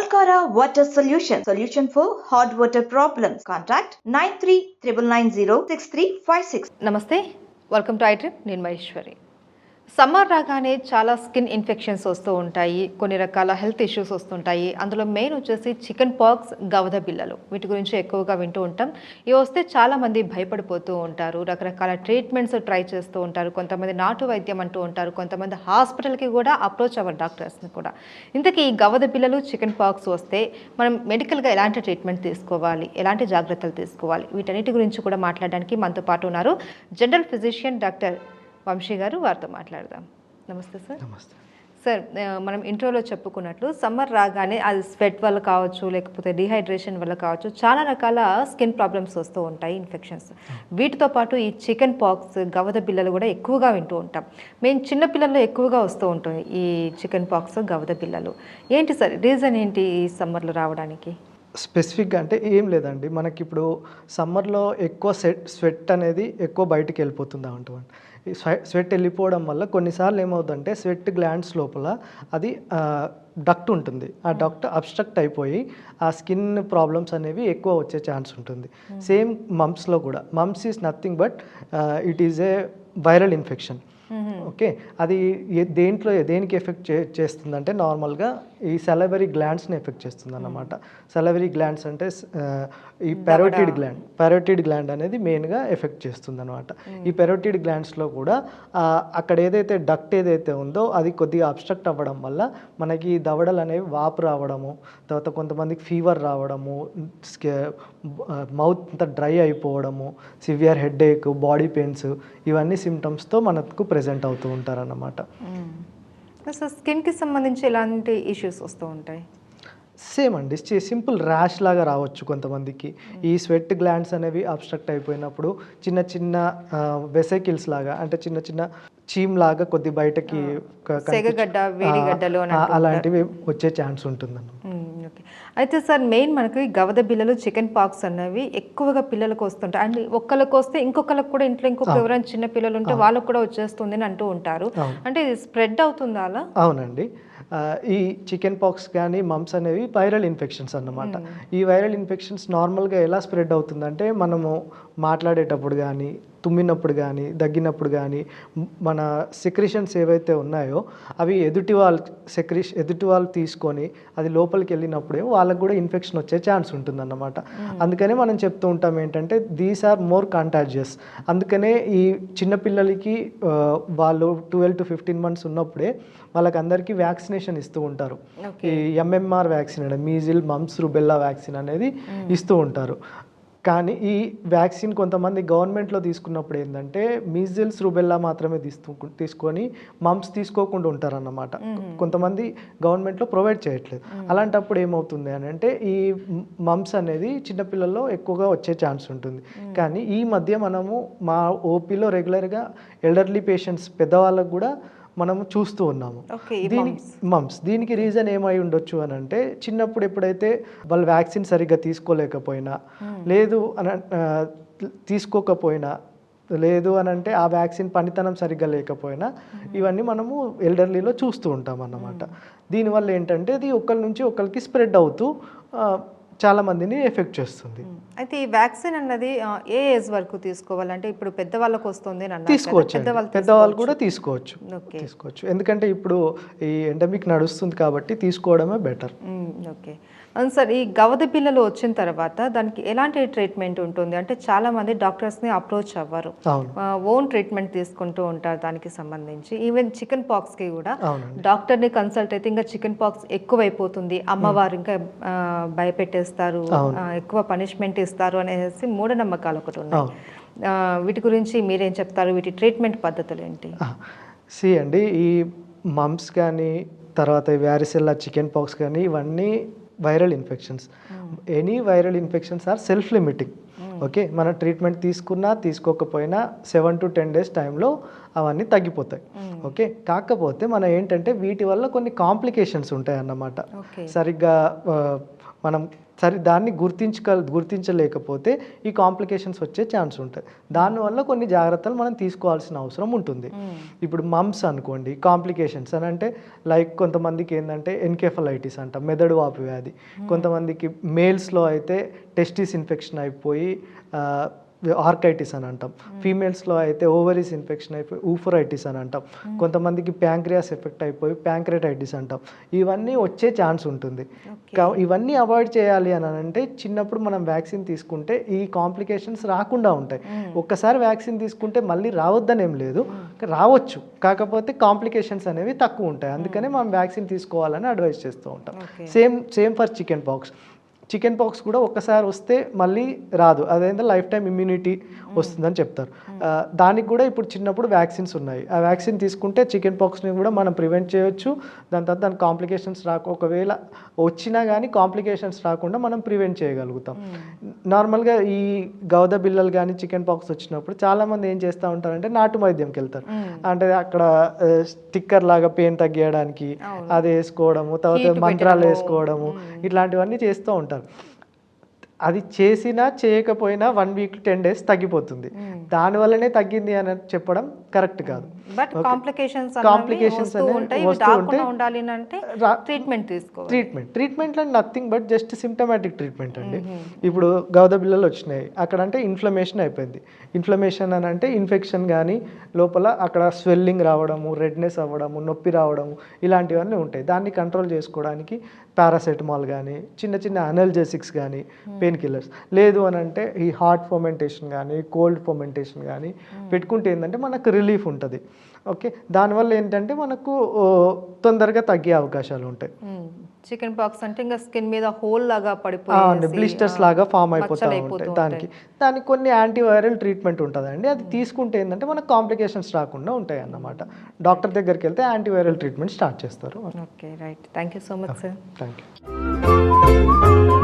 Alcara Water Solution for hot water problems. Contact 9399906356. నమస్తే, welcome to ఐట్రిప్. నేను Maheshwari. Summer రాగానే చాలా స్కిన్ ఇన్ఫెక్షన్స్ వస్తూ ఉంటాయి, కొన్ని రకాల హెల్త్ ఇష్యూస్ వస్తుంటాయి. అందులో మెయిన్ వచ్చేసి చికెన్ పాక్స్, గవద బిళ్ళలు, వీటి గురించి ఎక్కువగా వింటూ ఉంటాం. ఇవి వస్తే చాలామంది భయపడిపోతూ ఉంటారు, రకరకాల ట్రీట్మెంట్స్ ట్రై చేస్తూ ఉంటారు. కొంతమంది నాటు వైద్యం అంటూ ఉంటారు, కొంతమంది హాస్పిటల్కి కూడా అప్రోచ్ అవ్వరు, డాక్టర్స్ని కూడా. ఇంతకీ ఈ గవద బిళ్ళలు, చికెన్ పాక్స్ వస్తే మనం మెడికల్గా ఎలాంటి ట్రీట్మెంట్ తీసుకోవాలి, ఎలాంటి జాగ్రత్తలు తీసుకోవాలి, వీటన్నిటి గురించి కూడా మాట్లాడడానికి మనతో పాటు ఉన్నారు జనరల్ ఫిజిషియన్ డాక్టర్ వంశీ గారు. వారితో మాట్లాడదాం. నమస్తే సార్. నమస్తే సార్, మనం ఇంట్రోలో చెప్పుకున్నట్లు సమ్మర్ రాగానే అది స్వెట్ వల్ల కావచ్చు, లేకపోతే డిహైడ్రేషన్ వల్ల కావచ్చు, చాలా రకాల స్కిన్ ప్రాబ్లమ్స్ వస్తూ ఉంటాయి, ఇన్ఫెక్షన్స్. వీటితో పాటు ఈ చికెన్ పాక్స్, గవద బిళ్ళలు కూడా ఎక్కువగా వింటూ ఉంటాం. మేము చిన్నపిల్లల్లో ఎక్కువగా వస్తూ ఉంటుంది ఈ చికెన్ పాక్స్, గవద బిళ్ళలు. ఏంటి సార్ రీజన్ ఏంటి ఈ సమ్మర్లో రావడానికి? స్పెసిఫిక్గా అంటే ఏం లేదండి, మనకి ఇప్పుడు సమ్మర్లో ఎక్కువ స్వెట్ అనేది ఎక్కువ బయటికి వెళ్ళిపోతుంది అంటుంది. ఈ స్వెట్ వెళ్ళిపోవడం వల్ల కొన్నిసార్లు ఏమవుతుందంటే స్వెట్ గ్లాండ్స్ లోపల అది డక్ట్ ఉంటుంది, ఆ డక్ట్ అబ్స్ట్రక్ట్ అయిపోయి ఆ స్కిన్ ప్రాబ్లమ్స్ అనేవి ఎక్కువ వచ్చే ఛాన్స్ ఉంటుంది. సేమ్ మమ్స్లో కూడా, mumps is nothing but it is a viral infection. Okay, అది దేనికి ఎఫెక్ట్ చేస్తుందంటే నార్మల్గా ఈ సెలవరీ గ్లాండ్స్ని ఎఫెక్ట్ చేస్తుంది అన్నమాట. సెలవరీ గ్లాండ్స్ అంటే ఈ పెరోటిడ్ గ్లాండ్ అనేది మెయిన్గా ఎఫెక్ట్ చేస్తుంది అనమాట. ఈ పెరోటిడ్ గ్లాండ్స్లో కూడా అక్కడ ఏదైతే డక్ట్ ఏదైతే ఉందో అది కొద్దిగా అబ్స్ట్రక్ట్ అవ్వడం వల్ల మనకి దవడలు అనేవి వాపు రావడము, తర్వాత కొంతమందికి ఫీవర్ రావడము, మౌత్ అంతా డ్రై అయిపోవడము, సివియర్ హెడేక్, బాడీ పెయిన్స్, ఇవన్నీ సిమ్టమ్స్తో మనకు ప్రెజెంట్ అవుతూ ఉంటారన్నమాట. సో స్కిన్కి సంబంధించి ఎలాంటి ఇష్యూస్ వస్తూ ఉంటాయి? సేమ్ అండి, సింపుల్ ర్యాష్ లాగా రావచ్చు కొంతమందికి. ఈ స్వెట్ గ్లాండ్స్ అనేవి అబ్స్ట్రక్ట్ అయిపోయినప్పుడు చిన్న చిన్న వెసైకిల్స్ లాగా, అంటే చిన్న చిన్న చీమ్ లాగా కొద్ది బయటకి అలాంటివి వచ్చే ఛాన్స్ ఉంటుందన్న. ఓకే, అయితే సార్ మెయిన్ మనకి గవద బిళ్ళలు, చికెన్ పాక్స్ అనేవి ఎక్కువగా పిల్లలకు వస్తుంటాయి. అండ్ ఒక్కళ్ళకి వస్తే ఇంకొకళ్ళకి కూడా, ఇంట్లో ఇంకొక ఎవరైనా చిన్న పిల్లలు ఉంటే వాళ్ళకు కూడా వచ్చేస్తుంది అని అంటూ ఉంటారు. అంటే ఇది స్ప్రెడ్ అవుతుందా అలా? అవునండి, ఈ చికెన్ పాక్స్ కానీ మమ్స్ అనేవి వైరల్ ఇన్ఫెక్షన్స్ అన్నమాట. ఈ వైరల్ ఇన్ఫెక్షన్స్ నార్మల్గా ఎలా స్ప్రెడ్ అవుతుందంటే మనము మాట్లాడేటప్పుడు కానీ, తుమ్మినప్పుడు కానీ, దగ్గినప్పుడు కానీ మన సెక్రిషన్స్ ఏవైతే ఉన్నాయో అవి ఎదుటి వాళ్ళు తీసుకొని అది లోపలికి వెళ్ళినప్పుడే వాళ్ళకు కూడా ఇన్ఫెక్షన్ వచ్చే ఛాన్స్ ఉంటుందన్నమాట. అందుకనే మనం చెప్తూ ఉంటాం ఏంటంటే దీస్ ఆర్ మోర్ కంటాజియస్. అందుకనే ఈ చిన్నపిల్లలకి వాళ్ళు 12 to 15 months ఉన్నప్పుడే వాళ్ళకందరికీ వ్యాక్సినేషన్ ఇస్తూ ఉంటారు. ఈ MMR వ్యాక్సిన్ అంటే మీజిల్, మమ్స్, రుబెల్లా వ్యాక్సిన్ అనేది ఇస్తూ ఉంటారు. కానీ ఈ వ్యాక్సిన్ కొంతమంది గవర్నమెంట్లో తీసుకున్నప్పుడు ఏంటంటే మీజిల్స్, రుబెల్లా మాత్రమే తీసుకొని మమ్స్ తీసుకోకుండా ఉంటారన్నమాట. కొంతమంది గవర్నమెంట్లో ప్రొవైడ్ చేయట్లేదు. అలాంటప్పుడు ఏమవుతుంది అని అంటే ఈ మమ్స్ అనేది చిన్నపిల్లల్లో ఎక్కువగా వచ్చే ఛాన్స్ ఉంటుంది. కానీ ఈ మధ్య మనము మా ఓపీలో రెగ్యులర్గా ఎల్డర్లీ పేషెంట్స్, పెద్దవాళ్ళకు కూడా మనము చూస్తూ ఉన్నాము. దీనికి రీజన్ ఏమై ఉండొచ్చు అని అంటే చిన్నప్పుడు ఎప్పుడైతే వాళ్ళు వ్యాక్సిన్ సరిగ్గా తీసుకోలేకపోయినా, తీసుకోకపోయినా, లేదు అని అంటే ఆ వ్యాక్సిన్ పనితనం సరిగ్గా లేకపోయినా, ఇవన్నీ మనము ఎల్డర్లీలో చూస్తూ ఉంటాం అన్నమాట. దీనివల్ల ఏంటంటే అది ఒకరి నుంచి ఒకరికి స్ప్రెడ్ అవుతూ చాలా మందిని ఎఫెక్ట్ చేస్తుంది. అయితే ఈ వ్యాక్సిన్ అన్నది ఏ ఏజ్ వరకు తీసుకోవాలంటే ఇప్పుడు పెద్దవాళ్ళకు వస్తుంది? తీసుకోవచ్చు, పెద్దవాళ్ళు కూడా తీసుకోవచ్చు. ఎందుకంటే ఇప్పుడు ఈ ఎండమిక్ నడుస్తుంది కాబట్టి తీసుకోవడమే బెటర్. ఓకే, అవును సార్. ఈ గవద బిళ్ళలు వచ్చిన తర్వాత దానికి ఎలాంటి ట్రీట్మెంట్ ఉంటుంది? అంటే చాలా మంది డాక్టర్స్ని అప్రోచ్ అవ్వరు, ఓన్ ట్రీట్మెంట్ తీసుకుంటూ ఉంటారు దానికి సంబంధించి. ఈవెన్ చికెన్ పాక్స్కి కూడా డాక్టర్ని కన్సల్ట్ అయితే ఇంకా చికెన్ పాక్స్ ఎక్కువైపోతుంది, అమ్మవారు ఇంకా భయపెట్టేస్తారు, ఎక్కువ పనిష్మెంట్ ఇస్తారు అనేసి మూఢనమ్మకాలు ఒకటి ఉన్నాయి. వీటి గురించి మీరేం చెప్తారు? వీటి ట్రీట్మెంట్ పద్ధతులు ఏంటి? అండి, ఈ మమ్స్ కానీ, తర్వాత వ్యారిసెల్లా, చికెన్ పాక్స్ కానీ, ఇవన్నీ viral infections. Any viral infections are self limiting. Okay, మన ట్రీట్మెంట్ తీసుకున్నా తీసుకోకపోయినా 7 to 10 days టైంలో అవన్నీ తగ్గిపోతాయి. ఓకే, కాకపోతే మనం ఏంటంటే వీటి వల్ల కొన్ని కాంప్లికేషన్స్ ఉంటాయి అన్నమాట. సరిగ్గా మనం సరే దాన్ని గుర్తించలేకపోతే ఈ కాంప్లికేషన్స్ వచ్చే ఛాన్స్ ఉంటుంది. దానివల్ల కొన్ని జాగ్రత్తలు మనం తీసుకోవాల్సిన అవసరం ఉంటుంది. ఇప్పుడు మమ్స్ అనుకోండి, కాంప్లికేషన్స్ అని అంటే లైక్ కొంతమందికి ఏంటంటే ఎన్కెఫలైటిస్ అంట, మెదడు వాపు వ్యాధి. కొంతమందికి మేల్స్లో అయితే టెస్టిస్ ఇన్ఫెక్షన్ అయిపోయి ఆర్కైటిస్ అని అంటాం. ఫీమేల్స్లో అయితే ఓవరీస్ ఇన్ఫెక్షన్ అయిపోయి ఊఫరైటిస్ అని అంటాం. కొంతమందికి ప్యాంక్రియాస్ ఎఫెక్ట్ అయిపోయి ప్యాంక్రెటైటిస్ అంటాం. ఇవన్నీ వచ్చే ఛాన్స్ ఉంటుంది. ఇవన్నీ అవాయిడ్ చేయాలి అని అంటే చిన్నప్పుడు మనం వ్యాక్సిన్ తీసుకుంటే ఈ కాంప్లికేషన్స్ రాకుండా ఉంటాయి. ఒక్కసారి వ్యాక్సిన్ తీసుకుంటే మళ్ళీ రావద్దని ఏం లేదు, రావచ్చు, కాకపోతే కాంప్లికేషన్స్ అనేవి తక్కువ ఉంటాయి. అందుకనే మనం వ్యాక్సిన్ తీసుకోవాలని అడ్వైస్ చేస్తూ ఉంటాం. Same for chicken pox. Chicken pox కూడా ఒక్కసారి వస్తే మళ్ళీ రాదు, అదేంటో లైఫ్ టైం ఇమ్యూనిటీ వస్తుందని చెప్తారు. దానికి కూడా ఇప్పుడు చిన్నప్పుడు వ్యాక్సిన్స్ ఉన్నాయి. ఆ వ్యాక్సిన్ తీసుకుంటే చికెన్ పాక్స్ని కూడా మనం ప్రివెంట్ చేయొచ్చు. దాని తర్వాత దాని కాంప్లికేషన్స్ ఒకవేళ వచ్చినా కానీ కాంప్లికేషన్స్ రాకుండా మనం ప్రివెంట్ చేయగలుగుతాం. నార్మల్గా ఈ గౌద బిళ్ళలు కానీ చికెన్ పాక్స్ వచ్చినప్పుడు చాలామంది ఏం చేస్తూ ఉంటారంటే నాటు వైద్యంకి వెళ్తారు. అంటే అక్కడ స్టిక్కర్ లాగా పెయిన్ తగ్గించడానికి అది వేసుకోవడము, తర్వాత మంత్రాలు వేసుకోవడము, ఇట్లాంటివన్నీ చేస్తూ ఉంటారు. అది చేసినా చేయకపోయినా 1 వీక్ 10 days తగ్గిపోతుంది. దానివల్లనే తగ్గింది అని చెప్పడం కరెక్ట్ కాదు. బట్ కాంప్లికేషన్స్ కాంప్లికేషన్స్ ట్రీట్మెంట్లో nothing but just symptomatic treatment అండి. ఇప్పుడు గౌద బిళ్ళలు వచ్చినాయి, అక్కడ అంటే ఇన్ఫ్లమేషన్ అయిపోయింది. ఇన్ఫ్లమేషన్ అని అంటే ఇన్ఫెక్షన్ కానీ లోపల అక్కడ స్వెల్లింగ్ రావడము, రెడ్నెస్ అవ్వడము, నొప్పి రావడము, ఇలాంటివన్నీ ఉంటాయి. దాన్ని కంట్రోల్ చేసుకోవడానికి పారాసెటమాల్ కానీ చిన్న చిన్న అనల్జెసిక్స్ కానీ పెయిన్ కిల్లర్స్, లేదు అని అంటే ఈ హాట్ ఫర్మెంటేషన్ కానీ కోల్డ్ ఫర్మెంటేషన్ కానీ పెట్టుకుంటే ఏంటంటే మనకు రిలీఫ్ ఉంటుంది. ఓకే, దానివల్ల ఏంటంటే మనకు తొందరగా తగ్గే అవకాశాలు ఉంటాయి. చికెన్ పాక్స్ అంటే ఇంకా స్కిన్ మీద హోల్ లాగా పడిపోయి బ్లిస్టర్స్ లాగా ఫామ్ అయిపోతూ ఉంటాయి. దానికి కొన్ని యాంటీవైరల్ ట్రీట్మెంట్ ఉంటుందండి. అది తీసుకుంటే ఏంటంటే మనకు కాంప్లికేషన్స్ రాకుండా ఉంటాయి అన్నమాట. డాక్టర్ దగ్గరికి వెళ్తే యాంటీవైరల్ ట్రీట్మెంట్ స్టార్ట్ చేస్తారు. Okay, right. Thank you so much sir. Thank you.